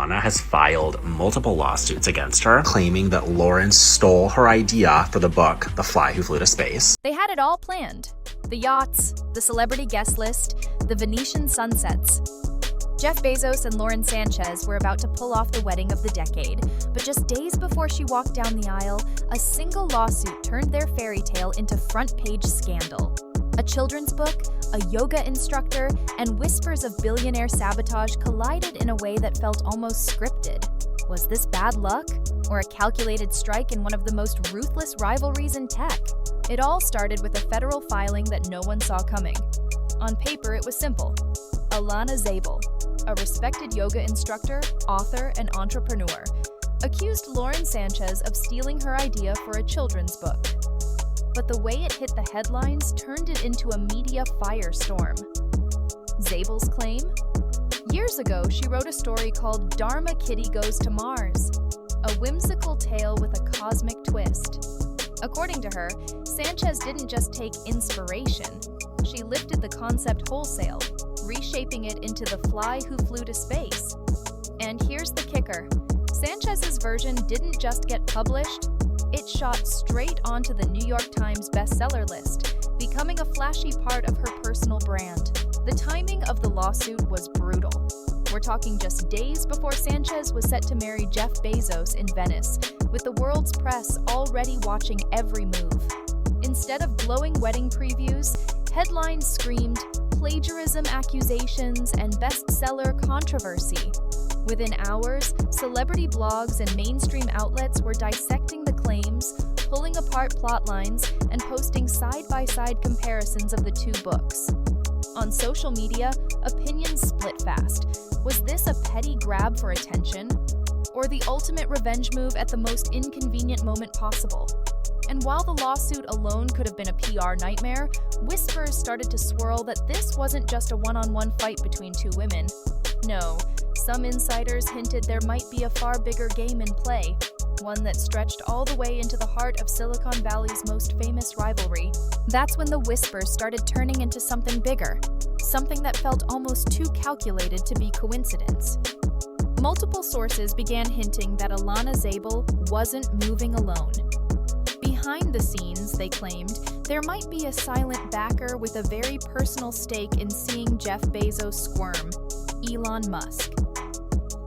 Alana has filed multiple lawsuits against her, claiming that Lauren stole her idea for the book, The Fly Who Flew to Space. They had it all planned. The yachts, the celebrity guest list, the Venetian sunsets. Jeff Bezos and Lauren Sanchez were about to pull off the wedding of the decade, but just days before she walked down the aisle, a single lawsuit turned their fairy tale into front-page scandal. A children's book, a yoga instructor, and whispers of billionaire sabotage collided in a way that felt almost scripted. Was this bad luck, or a calculated strike in one of the most ruthless rivalries in tech? It all started with a federal filing that no one saw coming. On paper, it was simple. Alana Zabel, a respected yoga instructor, author, and entrepreneur, accused Lauren Sanchez of stealing her idea for a children's book. But the way it hit the headlines turned it into a media firestorm. Zabel's claim? Years ago, she wrote a story called Dharma Kitty Goes to Mars, a whimsical tale with a cosmic twist. According to her, Sanchez didn't just take inspiration, she lifted the concept wholesale, reshaping it into The Fly Who Flew to Space. And here's the kicker. Sanchez's version didn't just get published, it shot straight onto the New York Times bestseller list, becoming a flashy part of her personal brand. The timing of the lawsuit was brutal. We're talking just days before Sanchez was set to marry Jeff Bezos in Venice, with the world's press already watching every move. Instead of glowing wedding previews, headlines screamed plagiarism accusations and bestseller controversy. Within hours, celebrity blogs and mainstream outlets were dissecting the claims, pulling apart plot lines, and posting side-by-side comparisons of the two books. On social media, opinions split fast. Was this a petty grab for attention, or the ultimate revenge move at the most inconvenient moment possible? And while the lawsuit alone could have been a PR nightmare, whispers started to swirl that this wasn't just a one-on-one fight between two women. No, some insiders hinted there might be a far bigger game in play, one that stretched all the way into the heart of Silicon Valley's most famous rivalry. That's when the whispers started turning into something bigger, something that felt almost too calculated to be coincidence. Multiple sources began hinting that Alana Zabel wasn't moving alone. Behind the scenes, they claimed, there might be a silent backer with a very personal stake in seeing Jeff Bezos squirm, Elon Musk.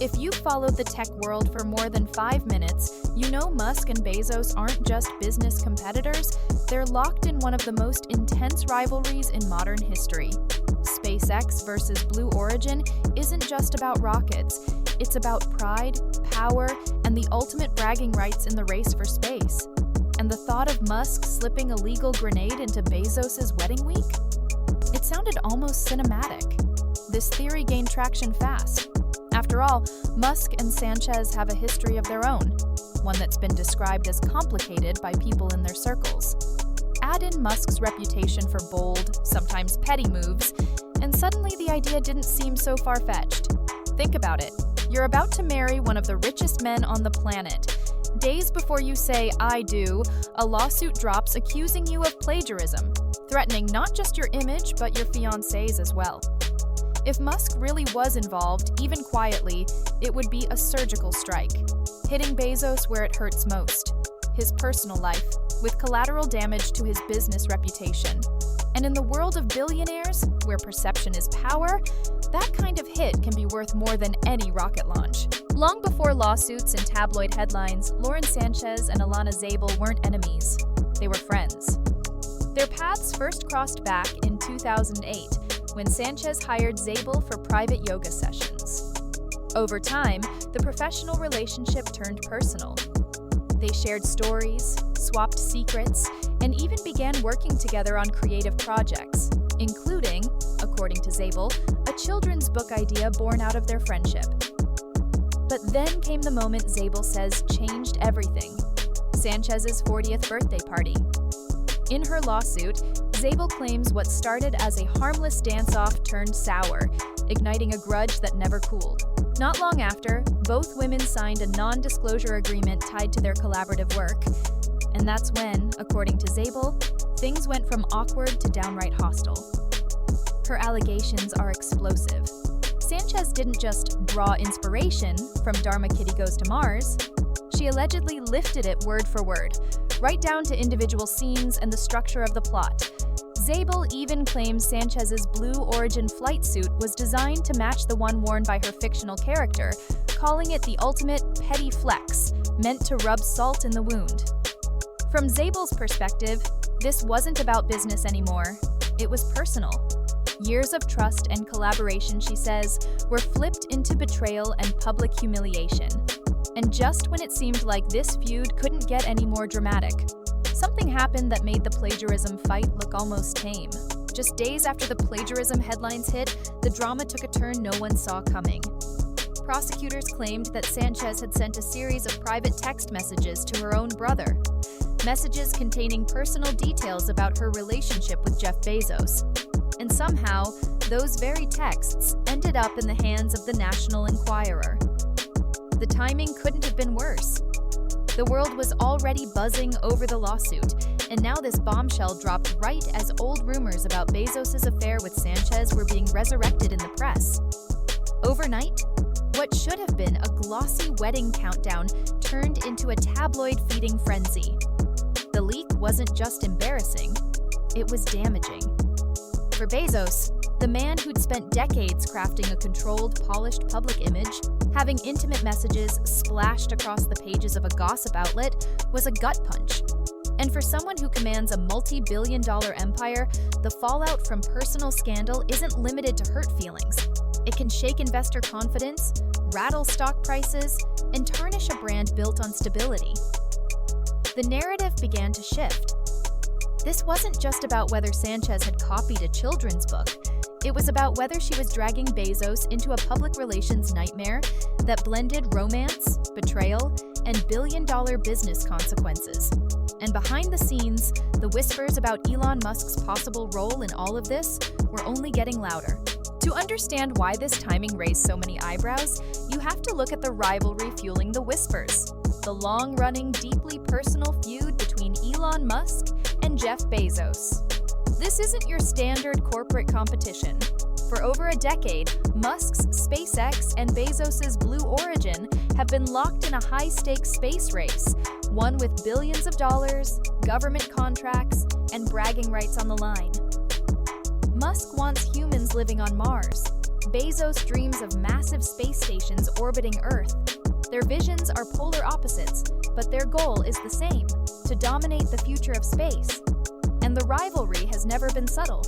If you've followed the tech world for more than 5 minutes, you know Musk and Bezos aren't just business competitors, they're locked in one of the most intense rivalries in modern history. SpaceX versus Blue Origin isn't just about rockets, it's about pride, power, and the ultimate bragging rights in the race for space. And the thought of Musk slipping a legal grenade into Bezos' wedding week? It sounded almost cinematic. This theory gained traction fast. After all, Musk and Sanchez have a history of their own, one that's been described as complicated by people in their circles. Add in Musk's reputation for bold, sometimes petty moves, and suddenly the idea didn't seem so far-fetched. Think about it. You're about to marry one of the richest men on the planet. Days before you say, "I do," a lawsuit drops accusing you of plagiarism, threatening not just your image, but your fiancé's as well. If Musk really was involved, even quietly, it would be a surgical strike, hitting Bezos where it hurts most, his personal life, with collateral damage to his business reputation. And in the world of billionaires, where perception is power, that kind of hit can be worth more than any rocket launch. Long before lawsuits and tabloid headlines, Lauren Sanchez and Alana Zabel weren't enemies. They were friends. Their paths first crossed back in 2008, when Sanchez hired Zabel for private yoga sessions. Over time, the professional relationship turned personal. They shared stories, swapped secrets, and even began working together on creative projects, including, according to Zabel, a children's book idea born out of their friendship. But then came the moment Zabel says changed everything: Sanchez's 40th birthday party. In her lawsuit, Zabel claims what started as a harmless dance-off turned sour, igniting a grudge that never cooled. Not long after, both women signed a non-disclosure agreement tied to their collaborative work, and that's when, according to Zabel, things went from awkward to downright hostile. Her allegations are explosive. Sanchez didn't just draw inspiration from Dharma Kitty Goes to Mars. She allegedly lifted it word for word, right down to individual scenes and the structure of the plot. Zabel even claims Sanchez's Blue Origin flight suit was designed to match the one worn by her fictional character, calling it the ultimate petty flex, meant to rub salt in the wound. From Zabel's perspective, this wasn't about business anymore. It was personal. Years of trust and collaboration, she says, were flipped into betrayal and public humiliation. And just when it seemed like this feud couldn't get any more dramatic, something happened that made the plagiarism fight look almost tame. Just days after the plagiarism headlines hit, the drama took a turn no one saw coming. Prosecutors claimed that Sanchez had sent a series of private text messages to her own brother, messages containing personal details about her relationship with Jeff Bezos. And somehow, those very texts ended up in the hands of the National Enquirer. The timing couldn't have been worse. The world was already buzzing over the lawsuit, and now this bombshell dropped right as old rumors about Bezos' affair with Sanchez were being resurrected in the press. Overnight, what should have been a glossy wedding countdown turned into a tabloid-feeding frenzy. The leak wasn't just embarrassing, it was damaging. For Bezos, the man who'd spent decades crafting a controlled, polished public image, having intimate messages splashed across the pages of a gossip outlet, was a gut punch. And for someone who commands a multi-billion-dollar empire, the fallout from personal scandal isn't limited to hurt feelings. It can shake investor confidence, rattle stock prices, and tarnish a brand built on stability. The narrative began to shift. This wasn't just about whether Sanchez had copied a children's book. It was about whether she was dragging Bezos into a public relations nightmare that blended romance, betrayal, and billion-dollar business consequences. And behind the scenes, the whispers about Elon Musk's possible role in all of this were only getting louder. To understand why this timing raised so many eyebrows, you have to look at the rivalry fueling the whispers. The long-running, deeply personal feud between Elon Musk and Jeff Bezos. This isn't your standard corporate competition. For over a decade, Musk's SpaceX and Bezos's Blue Origin have been locked in a high-stakes space race, one with billions of dollars, government contracts, and bragging rights on the line. Musk wants humans living on Mars. Bezos dreams of massive space stations orbiting Earth. Their visions are polar opposites, but their goal is the same: to dominate the future of space. And the rivalry has never been subtle.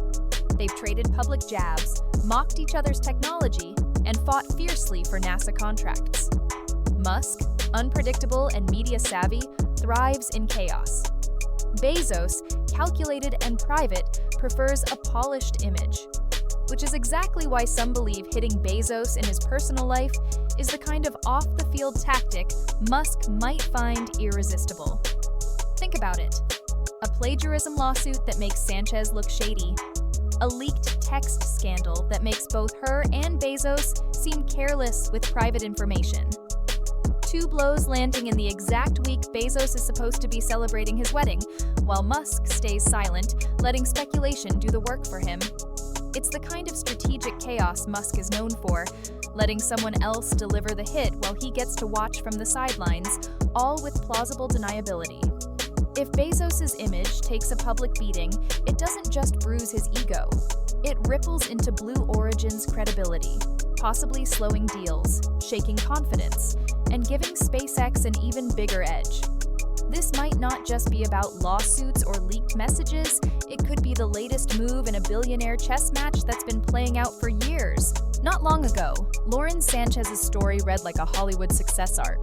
They've traded public jabs, mocked each other's technology, and fought fiercely for NASA contracts. Musk, unpredictable and media-savvy, thrives in chaos. Bezos, calculated and private, prefers a polished image. Which is exactly why some believe hitting Bezos in his personal life is the kind of off-the-field tactic Musk might find irresistible. Think about it. A plagiarism lawsuit that makes Sanchez look shady. A leaked text scandal that makes both her and Bezos seem careless with private information. Two blows landing in the exact week Bezos is supposed to be celebrating his wedding, while Musk stays silent, letting speculation do the work for him. It's the kind of strategic chaos Musk is known for, letting someone else deliver the hit while he gets to watch from the sidelines, all with plausible deniability. If Bezos' image takes a public beating, it doesn't just bruise his ego. It ripples into Blue Origin's credibility, possibly slowing deals, shaking confidence, and giving SpaceX an even bigger edge. This might not just be about lawsuits or leaked messages, it could be the latest move in a billionaire chess match that's been playing out for years. Not long ago, Lauren Sanchez's story read like a Hollywood success arc.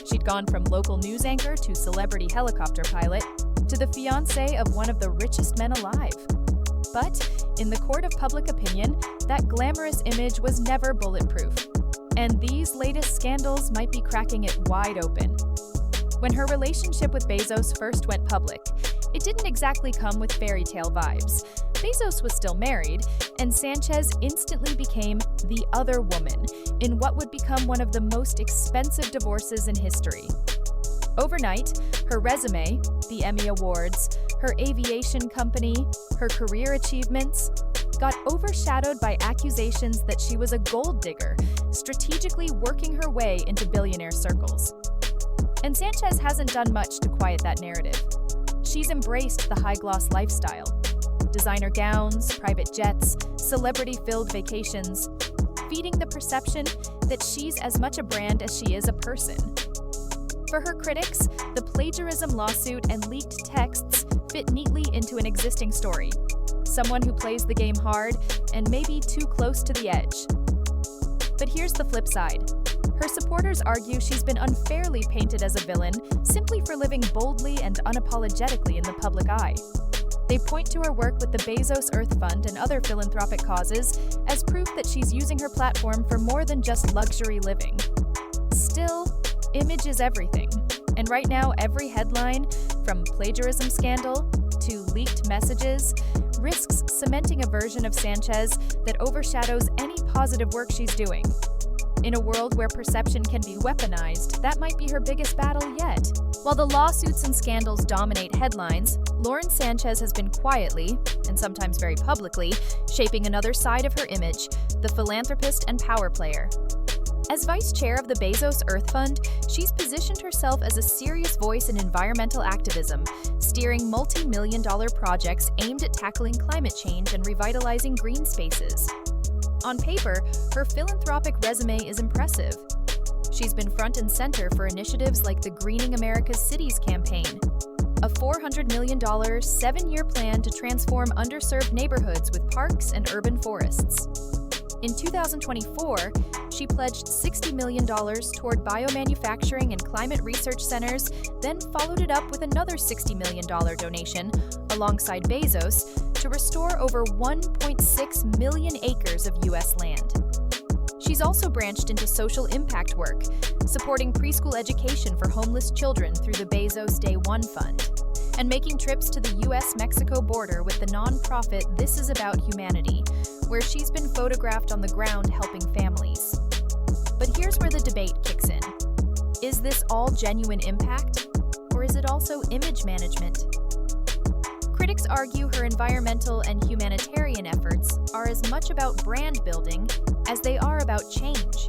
She'd gone from local news anchor to celebrity helicopter pilot to the fiancé of one of the richest men alive. But in the court of public opinion, that glamorous image was never bulletproof. And these latest scandals might be cracking it wide open. When her relationship with Bezos first went public, it didn't exactly come with fairy tale vibes. Bezos was still married, and Sanchez instantly became the other woman in what would become one of the most expensive divorces in history. Overnight, her resume, the Emmy Awards, her aviation company, her career achievements, got overshadowed by accusations that she was a gold digger, strategically working her way into billionaire circles. And Sánchez hasn't done much to quiet that narrative. She's embraced the high-gloss lifestyle. Designer gowns, private jets, celebrity-filled vacations, feeding the perception that she's as much a brand as she is a person. For her critics, the plagiarism lawsuit and leaked texts fit neatly into an existing story. Someone who plays the game hard and maybe too close to the edge. But here's the flip side. Her supporters argue she's been unfairly painted as a villain simply for living boldly and unapologetically in the public eye. They point to her work with the Bezos Earth Fund and other philanthropic causes as proof that she's using her platform for more than just luxury living. Still, image is everything. And right now, every headline, from plagiarism scandal to leaked messages, risks cementing a version of Sánchez that overshadows any positive work she's doing. In a world where perception can be weaponized, that might be her biggest battle yet. While the lawsuits and scandals dominate headlines, Lauren Sánchez has been quietly, and sometimes very publicly, shaping another side of her image, the philanthropist and power player. As vice chair of the Bezos Earth Fund, she's positioned herself as a serious voice in environmental activism, steering multi-million-dollar projects aimed at tackling climate change and revitalizing green spaces. On paper, her philanthropic resume is impressive. She's been front and center for initiatives like the Greening America's Cities campaign, a $400 million, 7-year plan to transform underserved neighborhoods with parks and urban forests. In 2024, she pledged $60 million toward biomanufacturing and climate research centers, then followed it up with another $60 million donation, alongside Bezos, to restore over 1.6 million acres of U.S. land. She's also branched into social impact work, supporting preschool education for homeless children through the Bezos Day One Fund, and making trips to the U.S.-Mexico border with the nonprofit This Is About Humanity, where she's been photographed on the ground helping families. But here's where the debate kicks in. Is this all genuine impact, or is it also image management? Critics argue her environmental and humanitarian efforts are as much about brand building as they are about change,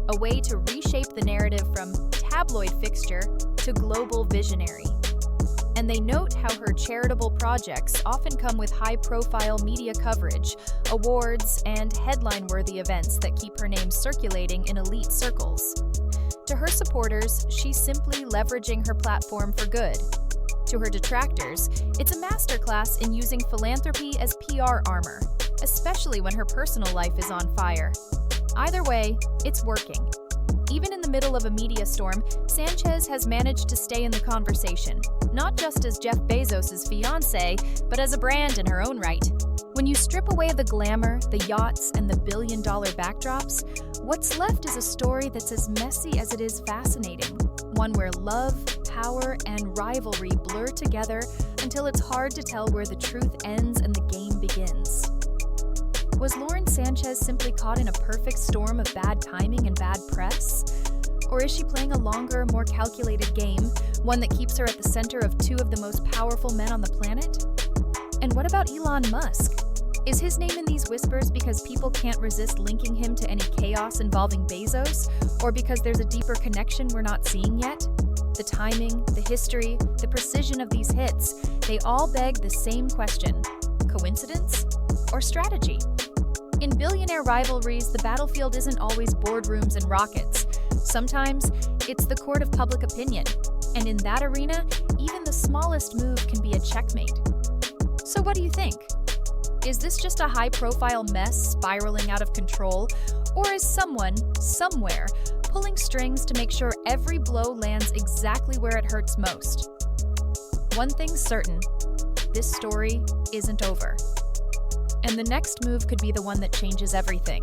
a way to reshape the narrative from tabloid fixture to global visionary. And they note how her charitable projects often come with high-profile media coverage, awards, and headline-worthy events that keep her name circulating in elite circles. To her supporters, she's simply leveraging her platform for good. To her detractors, it's a masterclass in using philanthropy as PR armor, especially when her personal life is on fire. Either way, it's working. Even in the middle of a media storm, Sánchez has managed to stay in the conversation, not just as Jeff Bezos' fiancée, but as a brand in her own right. When you strip away the glamour, the yachts, and the billion-dollar backdrops, what's left is a story that's as messy as it is fascinating. One where love, power, and rivalry blur together until it's hard to tell where the truth ends and the game begins. Was Lauren Sánchez simply caught in a perfect storm of bad timing and bad press? Or is she playing a longer, more calculated game, one that keeps her at the center of two of the most powerful men on the planet? And what about Elon Musk? Is his name in these whispers because people can't resist linking him to any chaos involving Bezos, or because there's a deeper connection we're not seeing yet? The timing, the history, the precision of these hits, they all beg the same question: coincidence or strategy? In billionaire rivalries, the battlefield isn't always boardrooms and rockets. Sometimes it's the court of public opinion, and in that arena, even the smallest move can be a checkmate. So what do you think? Is this just a high-profile mess spiraling out of control, or is someone, somewhere, pulling strings to make sure every blow lands exactly where it hurts most? One thing's certain: this story isn't over. And the next move could be the one that changes everything.